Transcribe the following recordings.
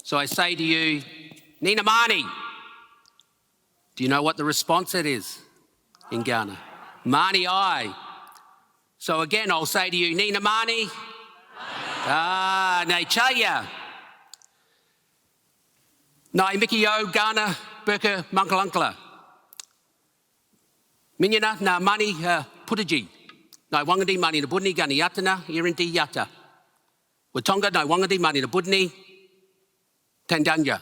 So I say to you, Nina Mani. Do you know what the response it is in Ghana? Mani ai. So again, I'll say to you, Nina Mani. Nei chaya. Nai Miki O Ghana Burka Munkalankala. Minyana na mani putaji. Nai wangadi mani na budni gani yatana irinti yata. Watonga nai wangadi mani na budni Tandanya.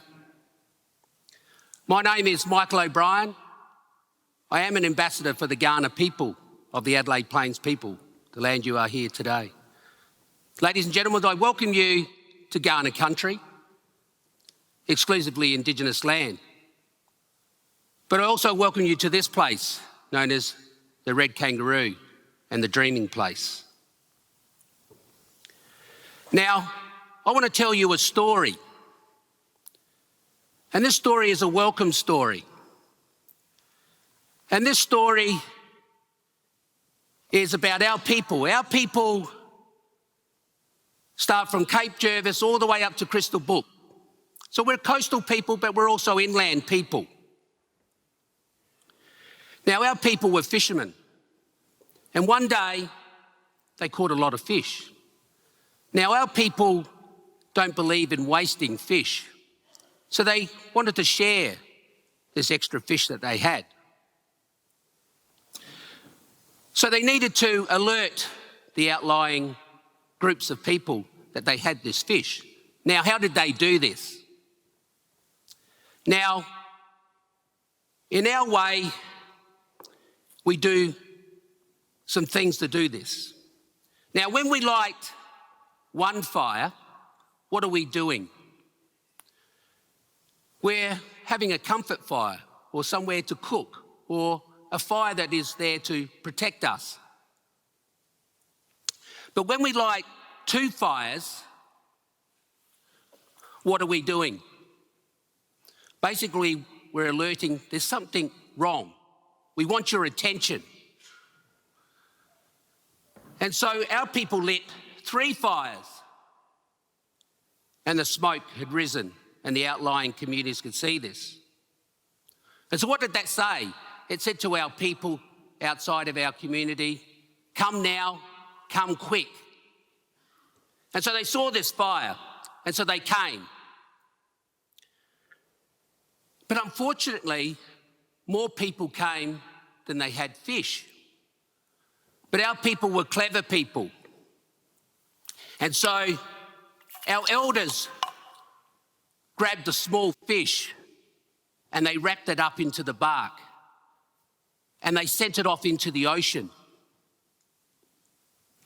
My name is Michael O'Brien. I am an ambassador for the Kaurna people of the Adelaide Plains people, the land you are here today. Ladies and gentlemen, I welcome you to Kaurna country, exclusively indigenous land. But I also welcome you to this place known as the Red Kangaroo and the Dreaming Place. Now, I want to tell you a story. And this story is a welcome story. And this story is about our people. Our people start from Cape Jervis all the way up to Crystal Brook. So we're coastal people, but we're also inland people. Now, our people were fishermen. And one day, they caught a lot of fish. Now, our people don't believe in wasting fish. So they wanted to share this extra fish that they had. So they needed to alert the outlying groups of people that they had this fish. Now, how did they do this? Now, in our way, we do some things to do this. Now, when we light one fire, what are we doing? We're having a comfort fire or somewhere to cook or a fire that is there to protect us. But when we light two fires, what are we doing? Basically, we're alerting there's something wrong. We want your attention. And so our people lit 3 fires and the smoke had risen and the outlying communities could see this. And so what did that say? It said to our people outside of our community, come now, come quick. And so they saw this fire, and so they came. But unfortunately, more people came than they had fish. But our people were clever people. And so our elders grabbed a small fish and they wrapped it up into the bark and they sent it off into the ocean.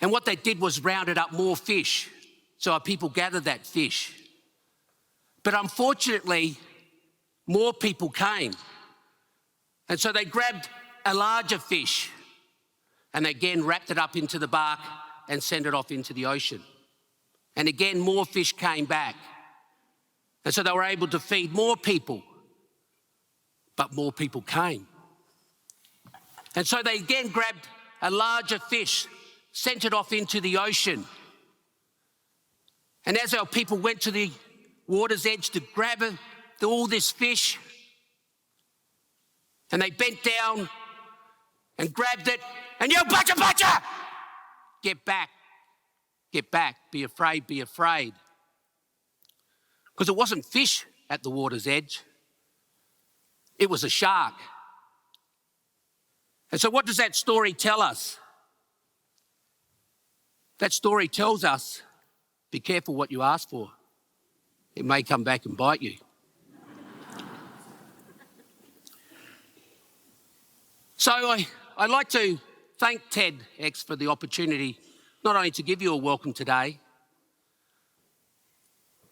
And what they did was rounded up more fish, so our people gathered that fish. But unfortunately, more people came. And so they grabbed a larger fish and again wrapped it up into the bark and sent it off into the ocean. And again, more fish came back. And so they were able to feed more people, but more people came. And so they again grabbed a larger fish, sent it off into the ocean. And as our people went to the water's edge to grab all this fish, and they bent down and grabbed it, and yo, bacha! Get back, be afraid. Because it wasn't fish at the water's edge, it was a shark. And so what does that story tell us? That story tells us, be careful what you ask for. It may come back and bite you. So I'd like to thank TEDx for the opportunity not only to give you a welcome today,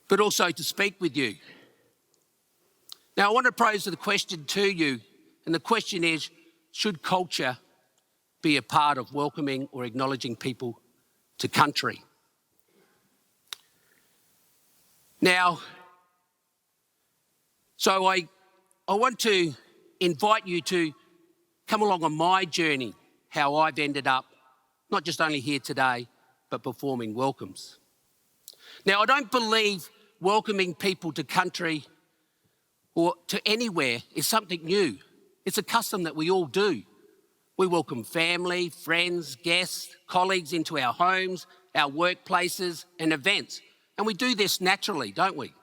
but also to speak with you. Now, I want to pose the question to you, and the question is, should culture be a part of welcoming or acknowledging people to country? Now, so I want to invite you to come along on my journey, how I've ended up, not just only here today, but performing welcomes. Now, I don't believe welcoming people to country or to anywhere is something new. It's a custom that we all do. We welcome family, friends, guests, colleagues into our homes, our workplaces and events. And we do this naturally, don't we?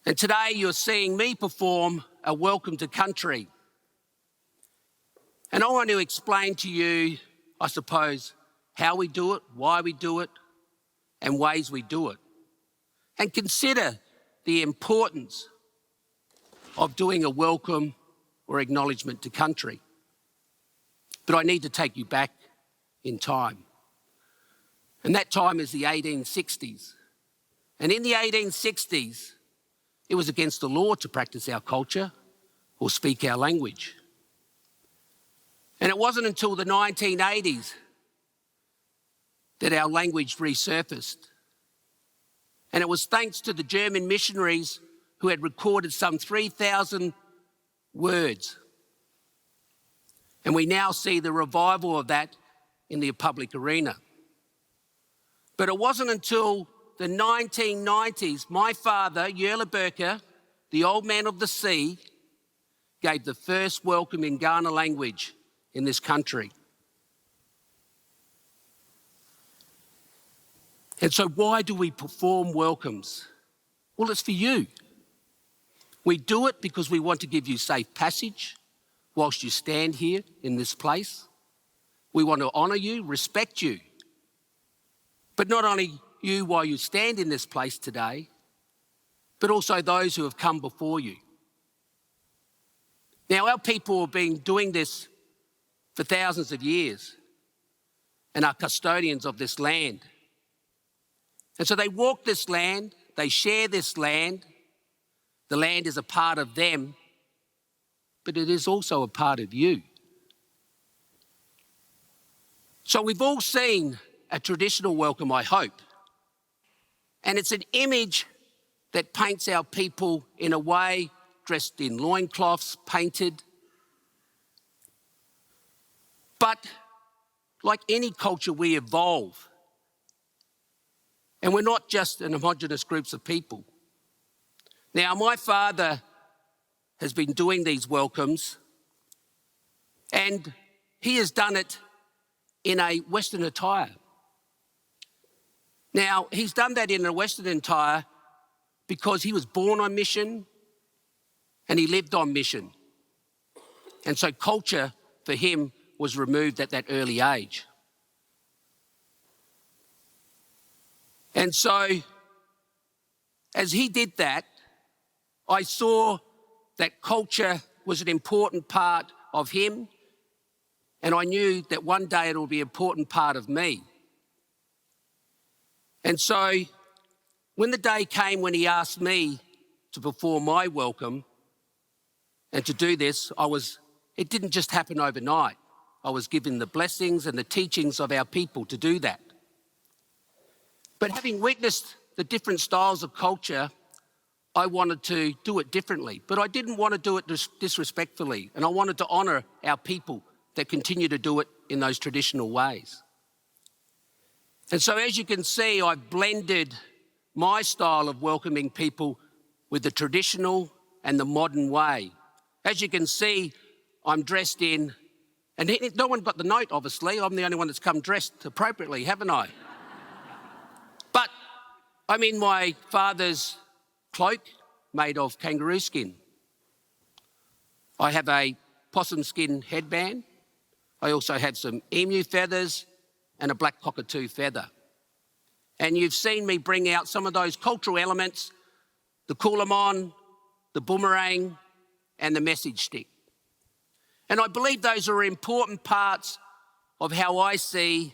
And today you're seeing me perform a welcome to country. And I want to explain to you, I suppose, how we do it, why we do it, and ways we do it. And consider the importance of doing a welcome or acknowledgement to country. But I need to take you back in time. And that time is the 1860s. And in the 1860s, it was against the law to practice our culture or speak our language. And it wasn't until the 1980s that our language resurfaced. And it was thanks to the German missionaries who had recorded some 3,000 words. And we now see the revival of that in the public arena. But it wasn't until the 1990s, my father, Yerla Burka, the old man of the sea, gave the first welcome in Kaurna language in this country. And so why do we perform welcomes? Well, it's for you. We do it because we want to give you safe passage whilst you stand here in this place. We want to honour you, respect you. But not only you while you stand in this place today, but also those who have come before you. Now, our people have been doing this for thousands of years and are custodians of this land. And so they walk this land, they share this land. The land is a part of them, but it is also a part of you. So we've all seen a traditional welcome, I hope. And it's an image that paints our people in a way, dressed in loincloths, painted. But like any culture, we evolve. And we're not just an homogenous groups of people. Now, my father has been doing these welcomes, and he has done it in a Western attire. Now, he's done that in a Western attire because he was born on mission and he lived on mission. And so culture for him was removed at that early age. And so, as he did that, I saw that culture was an important part of him, and I knew that one day it will be an important part of me. And so, when the day came when he asked me to perform my welcome and to do this, it didn't just happen overnight. I was given the blessings and the teachings of our people to do that. But having witnessed the different styles of culture, I wanted to do it differently. But I didn't want to do it disrespectfully, and I wanted to honour our people that continue to do it in those traditional ways. And so as you can see, I've blended my style of welcoming people with the traditional and the modern way. As you can see, I'm dressed in, and no one got the note, obviously. I'm the only one that's come dressed appropriately, haven't I? But I'm in my father's cloak made of kangaroo skin. I have a possum skin headband. I also have some emu feathers and a black cockatoo feather. And you've seen me bring out some of those cultural elements, the coolamon, the boomerang, and the message stick. And I believe those are important parts of how I see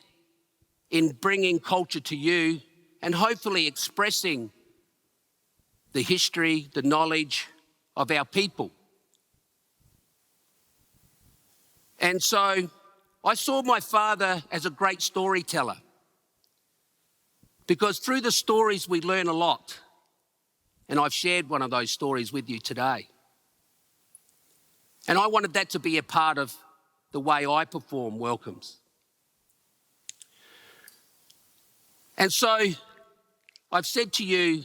in bringing culture to you and hopefully expressing the history, the knowledge of our people. And so I saw my father as a great storyteller, because through the stories we learn a lot. And I've shared one of those stories with you today. And I wanted that to be a part of the way I perform welcomes. And so I've said to you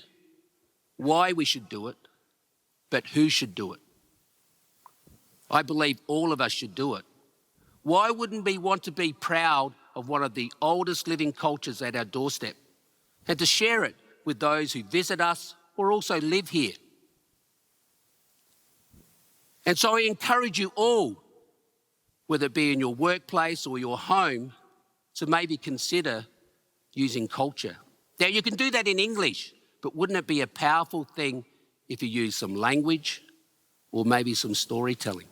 why we should do it, but who should do it? I believe all of us should do it. Why wouldn't we want to be proud of one of the oldest living cultures at our doorstep and to share it with those who visit us or also live here? And so I encourage you all, whether it be in your workplace or your home, to maybe consider using culture. Now, you can do that in English, but wouldn't it be a powerful thing if you use some language or maybe some storytelling?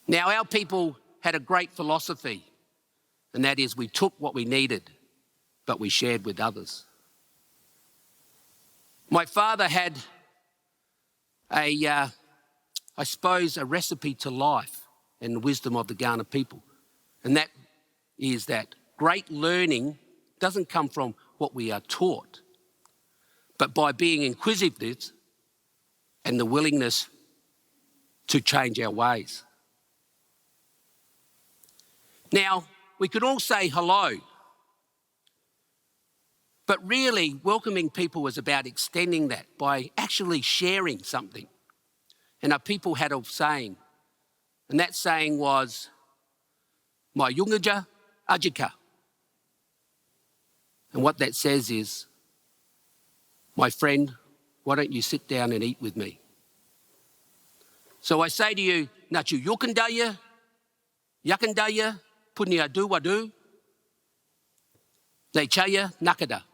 Now, our people had a great philosophy, and that is we took what we needed, but we shared with others. My father had a recipe to life and the wisdom of the Kaurna people. And that is that great learning doesn't come from what we are taught, but by being inquisitive and the willingness to change our ways. Now, we could all say hello, but really welcoming people was about extending that by actually sharing something. And our people had a saying, and that saying was, "My yungaja ajika." And what that says is, "My friend, why don't you sit down and eat with me?" So I say to you, "Nachu yukandaya, yakandaya, punya du wadu, nechaya nakada."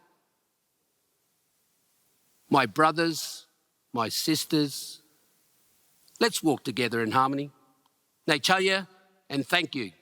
My brothers, my sisters, let's walk together in harmony. Nechaya and thank you.